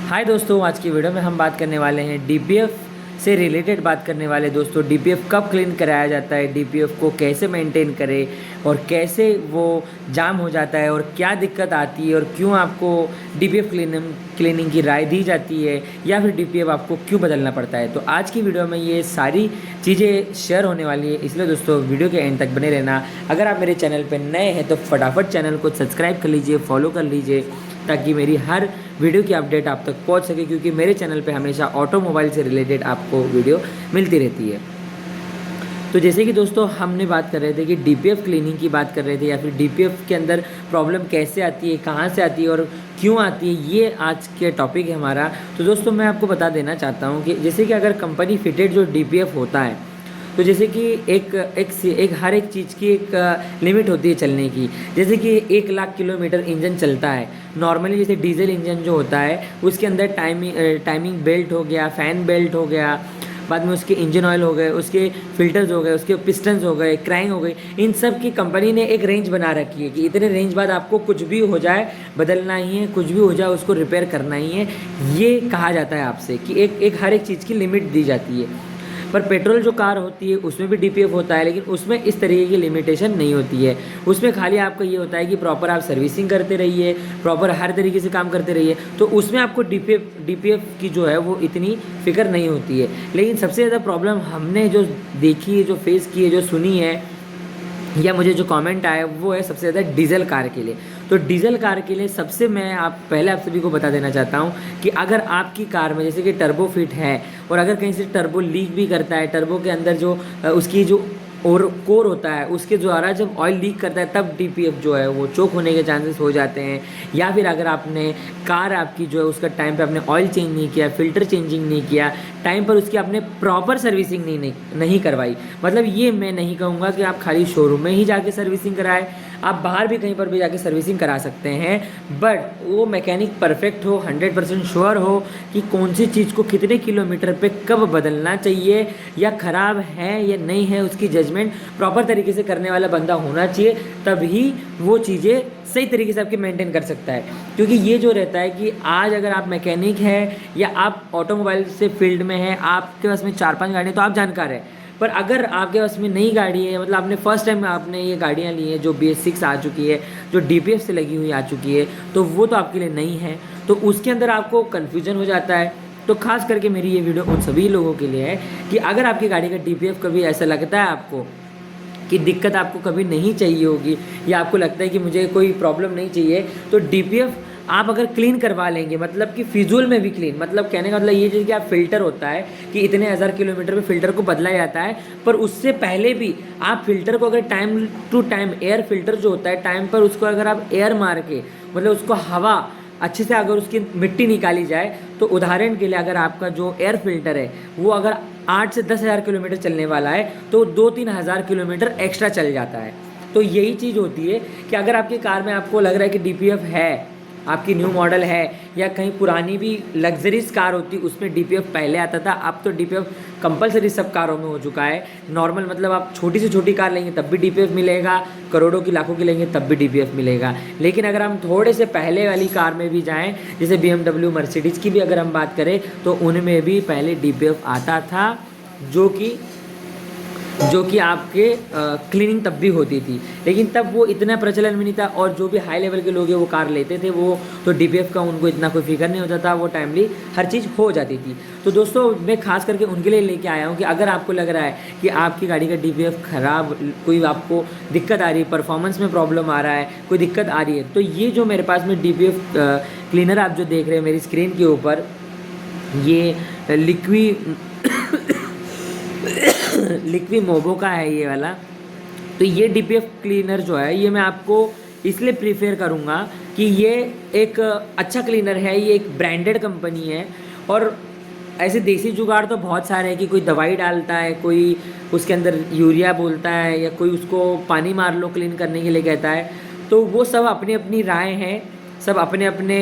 हाय दोस्तों, आज की वीडियो में हम बात करने वाले हैं डीपीएफ से रिलेटेड बात करने वाले दोस्तों। डीपीएफ कब क्लीन कराया जाता है, डीपीएफ को कैसे मेंटेन करें और कैसे वो जाम हो जाता है और क्या दिक्कत आती है और क्यों आपको डीपीएफ क्लीनिंग की राय दी जाती है या फिर डीपीएफ आपको क्यों बदलना पड़ता है। तो आज की वीडियो में ये सारी चीज़ें शेयर होने वाली है, इसलिए दोस्तों वीडियो के एंड तक बने रहना। अगर आप मेरे चैनल पर नए हैं तो फटाफट चैनल को सब्सक्राइब कर लीजिए, फॉलो कर लीजिए ताकि मेरी हर वीडियो की अपडेट आप तक पहुंच सके, क्योंकि मेरे चैनल पे हमेशा ऑटोमोबाइल से रिलेटेड आपको वीडियो मिलती रहती है। तो जैसे कि दोस्तों हमने बात कर रहे थे कि डीपीएफ क्लीनिंग की बात कर रहे थे या फिर डीपीएफ के अंदर प्रॉब्लम कैसे आती है, कहाँ से आती है और क्यों आती है, ये आज के टॉपिक है हमारा। तो दोस्तों मैं आपको बता देना चाहता हूँ कि जैसे कि अगर कंपनी फिटेड जो डीपीएफ होता है, तो जैसे कि एक हर एक चीज़ की एक लिमिट होती है चलने की। जैसे कि 1 लाख किलोमीटर इंजन चलता है नॉर्मली, जैसे डीजल इंजन जो होता है उसके अंदर टाइमिंग बेल्ट हो गया, फ़ैन बेल्ट हो गया, बाद में उसके इंजन ऑयल हो गए, उसके फिल्टर्स हो गए, उसके पिस्टन्स हो गए, क्रैंक हो गई, इन सब की कंपनी ने एक रेंज बना रखी है कि इतने रेंज बाद आपको कुछ भी हो जाए बदलना ही है, कुछ भी हो जाए उसको रिपेयर करना ही है। ये कहा जाता है आपसे कि एक हर एक चीज़ की लिमिट दी जाती है। पर पेट्रोल जो कार होती है उसमें भी डीपीएफ होता है, लेकिन उसमें इस तरीके की लिमिटेशन नहीं होती है। उसमें खाली आपका ये होता है कि प्रॉपर आप सर्विसिंग करते रहिए, प्रॉपर हर तरीके से काम करते रहिए, तो उसमें आपको डीपीएफ की जो है वो इतनी फिक्र नहीं होती है। लेकिन सबसे ज़्यादा प्रॉब्लम हमने जो देखी है, जो फेस की है, जो सुनी है या मुझे जो कमेंट आया वो है सबसे ज़्यादा डीजल कार के लिए। तो डीजल कार के लिए सबसे मैं पहले आप सभी को बता देना चाहता हूँ कि अगर आपकी कार में जैसे कि टर्बो फिट है और अगर कहीं से टर्बो लीक भी करता है, टर्बो के अंदर जो उसकी जो और कोर होता है उसके द्वारा जब ऑयल लीक करता है तब डीपीएफ जो है वो चोक होने के चांसेस हो जाते हैं। या फिर अगर आपने कार आपकी जो है उसका टाइम पे आपने ऑयल चेंज नहीं किया, फिल्टर चेंजिंग नहीं किया, टाइम पर उसकी आपने प्रॉपर सर्विसिंग नहीं करवाई। मतलब ये मैं नहीं कहूँगा कि आप खाली शोरूम में ही जाके सर्विसिंग कराएं, आप बाहर भी कहीं पर भी जाके सर्विसिंग करा सकते हैं, बट वो मैकेनिक परफेक्ट हो, 100% श्योर हो कि कौन सी चीज़ को कितने किलोमीटर पे कब बदलना चाहिए या ख़राब है या नहीं है, उसकी जजमेंट प्रॉपर तरीके से करने वाला बंदा होना चाहिए, तभी वो चीज़ें सही तरीके से आपके मेंटेन कर सकता है। क्योंकि ये जो रहता है कि आज अगर आप मैकेनिक हैं या आप ऑटोमोबाइल से फील्ड में हैं, आपके पास में 4-5 गाड़ियाँ तो आप जानकार हैं, पर अगर आपके पास में नई गाड़ी है, मतलब आपने फर्स्ट टाइम आपने ये गाड़ियाँ ली हैं जो BS6 आ चुकी है, जो डीपीएफ से लगी हुई आ चुकी है, तो वो तो आपके लिए नई है, तो उसके अंदर आपको कन्फ्यूजन हो जाता है। तो खास करके मेरी ये वीडियो उन सभी लोगों के लिए है कि अगर आपकी गाड़ी का डीपीएफ कभी ऐसा लगता है आपको कि दिक्कत आपको कभी नहीं चाहिए होगी या आपको लगता है कि मुझे कोई प्रॉब्लम नहीं चाहिए, तो डीपीएफ आप अगर क्लीन करवा लेंगे, मतलब कि फिजूल में भी क्लीन, मतलब कहने का मतलब ये चीज़ कि आप फिल्टर होता है कि इतने हज़ार किलोमीटर पे फिल्टर को बदला जाता है, पर उससे पहले भी आप फिल्टर को अगर time to time air filter जो होता है टाइम पर उसको अगर आप एयर मार के, मतलब उसको हवा अच्छे से अगर उसकी मिट्टी निकाली जाए, तो उदाहरण के लिए अगर आपका जो एयर फिल्टर है वो अगर 8 से 10 हज़ार किलोमीटर चलने वाला है तो 2-3 हज़ार किलोमीटर एक्स्ट्रा चल जाता है। तो यही चीज़ होती है कि अगर आपकी कार में आपको लग रहा है कि डीपीएफ है, आपकी न्यू मॉडल है या कहीं पुरानी भी लग्जरीज कार होती उसमें डीपीएफ पहले आता था, अब तो डीपीएफ कंपलसरी सब कारों में हो चुका है। नॉर्मल मतलब आप छोटी से छोटी कार लेंगे तब भी डीपीएफ मिलेगा, करोड़ों की लाखों की लेंगे तब भी डीपीएफ मिलेगा। लेकिन अगर हम थोड़े से पहले वाली कार में भी जाएँ, जैसे BMW मर्सिडीज़ की भी अगर हम बात करें तो उनमें भी पहले डीपीएफ आता था, जो कि आपके क्लीनिंग तब भी होती थी, लेकिन तब वो इतना प्रचलन में नहीं था और जो भी हाई लेवल के लोग हैं वो कार लेते थे, वो तो डीपीएफ का उनको इतना कोई फिक्र नहीं होता था, वो टाइमली हर चीज़ हो जाती थी। तो दोस्तों मैं खास करके उनके लिए लेके आया हूँ कि अगर आपको लग रहा है कि आपकी गाड़ी का डीपीएफ ख़राब, कोई आपको दिक्कत आ रही है, परफॉर्मेंस में प्रॉब्लम आ रहा है, कोई दिक्कत आ रही है, तो ये जो मेरे पास में डीपीएफ क्लीनर आप जो देख रहे हैं मेरी स्क्रीन के ऊपर, ये लिक्वी मोबो का है ये वाला। तो ये डीपीएफ क्लीनर जो है ये मैं आपको इसलिए प्रीफर करूँगा कि ये एक अच्छा क्लीनर है, ये एक ब्रांडेड कंपनी है। और ऐसे देसी जुगाड़ तो बहुत सारे हैं कि कोई दवाई डालता है, कोई उसके अंदर यूरिया बोलता है या कोई उसको पानी मार लो क्लीन करने के लिए कहता है, तो वो सब अपनी अपनी राय हैं, सब अपने अपने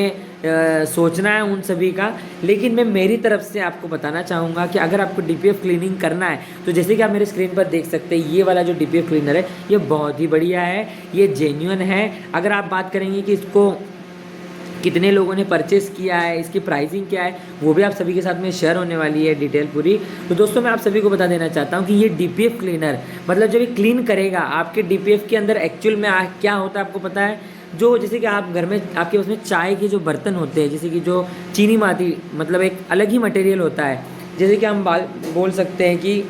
सोचना है उन सभी का। लेकिन मैं मेरी तरफ से आपको बताना चाहूँगा कि अगर आपको डीपीएफ क्लीनिंग करना है तो जैसे कि आप मेरे स्क्रीन पर देख सकते हैं, ये वाला जो डीपीएफ क्लीनर है ये बहुत ही बढ़िया है, ये जेन्युइन है। अगर आप बात करेंगे कि इसको कितने लोगों ने परचेस किया है, इसकी प्राइसिंग क्या है, वो भी आप सभी के साथ में शेयर होने वाली है डिटेल पूरी। तो दोस्तों मैं आप सभी को बता देना चाहता हूँ कि ये डीपीएफ क्लीनर मतलब जब ये क्लीन करेगा आपके डीपीएफ के अंदर एक्चुअल में क्या होता है आपको पता है। जो जैसे कि आप घर में आपके उसमें चाय के जो बर्तन होते हैं, जैसे कि जो चीनी माती मतलब एक अलग ही मटेरियल होता है, जैसे कि हम बोल सकते हैं कि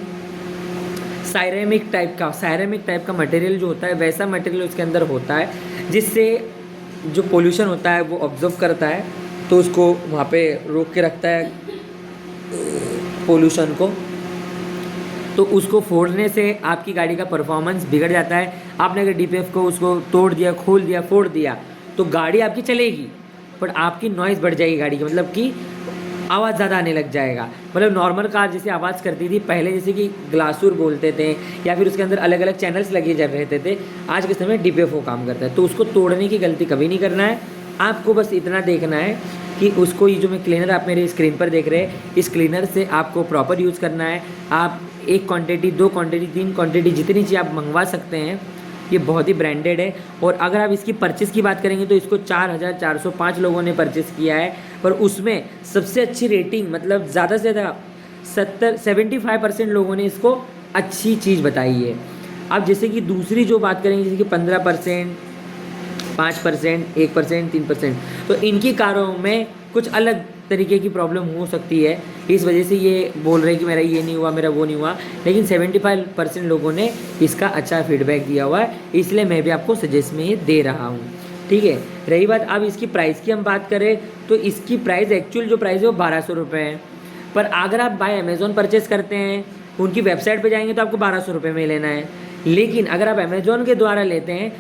सायरेमिक टाइप का मटेरियल जो होता है, वैसा मटेरियल उसके अंदर होता है, जिससे जो पोल्यूशन होता है वो ऑब्जर्व करता है, तो उसको वहाँ पे रोक के रखता है पोल्यूशन को। तो उसको फोड़ने से आपकी गाड़ी का परफॉर्मेंस बिगड़ जाता है। आपने अगर डीपीएफ को उसको तोड़ दिया, खोल दिया, फोड़ दिया, तो गाड़ी आपकी चलेगी पर आपकी नॉइज़ बढ़ जाएगी गाड़ी की, मतलब कि आवाज़ ज़्यादा आने लग जाएगा। मतलब नॉर्मल कार जैसे आवाज़ करती थी पहले, जैसे कि ग्लासूर बोलते थे या फिर उसके अंदर अलग अलग चैनल्स लगे जब रहते थे, आज के समय डीपीएफ वो काम करता है। तो उसको तोड़ने की गलती कभी नहीं करना है। आपको बस इतना देखना है कि उसको, ये जो मैं क्लीनर आप मेरे स्क्रीन पर देख रहे हैं, इस क्लीनर से आपको प्रॉपर यूज़ करना है। आप 1 क्वांटिटी, 2 क्वांटिटी, 3 क्वांटिटी जितनी चीज़ आप मंगवा सकते हैं। ये बहुत ही ब्रांडेड है। और अगर आप इसकी परचेज़ की बात करेंगे तो इसको 4405 लोगों ने परचेज़ किया है, पर उसमें सबसे अच्छी रेटिंग मतलब ज़्यादा से ज़्यादा 75% लोगों ने इसको अच्छी चीज़ बताई है। अब जैसे कि दूसरी जो बात करेंगे, जैसे कि 15%, 5%, 1%, 3%, तो इनकी कारों में कुछ अलग तरीके की प्रॉब्लम हो सकती है। इस वजह से ये बोल रहे हैं कि मेरा ये नहीं हुआ, मेरा वो नहीं हुआ, लेकिन 75% लोगों ने इसका अच्छा फीडबैक दिया हुआ है, इसलिए मैं भी आपको सजेस्ट में ये दे रहा हूँ। ठीक है, रही बात अब इसकी प्राइस की हम बात करें तो इसकी प्राइस, एक्चुअल जो प्राइस है वो 1200 रुपये है, पर अगर आप बाय अमेज़ॉन परचेस करते हैं, उनकी वेबसाइट पर जाएंगे तो आपको 1200 रुपये में लेना है। लेकिन अगर आप अमेज़ॉन के द्वारा लेते हैं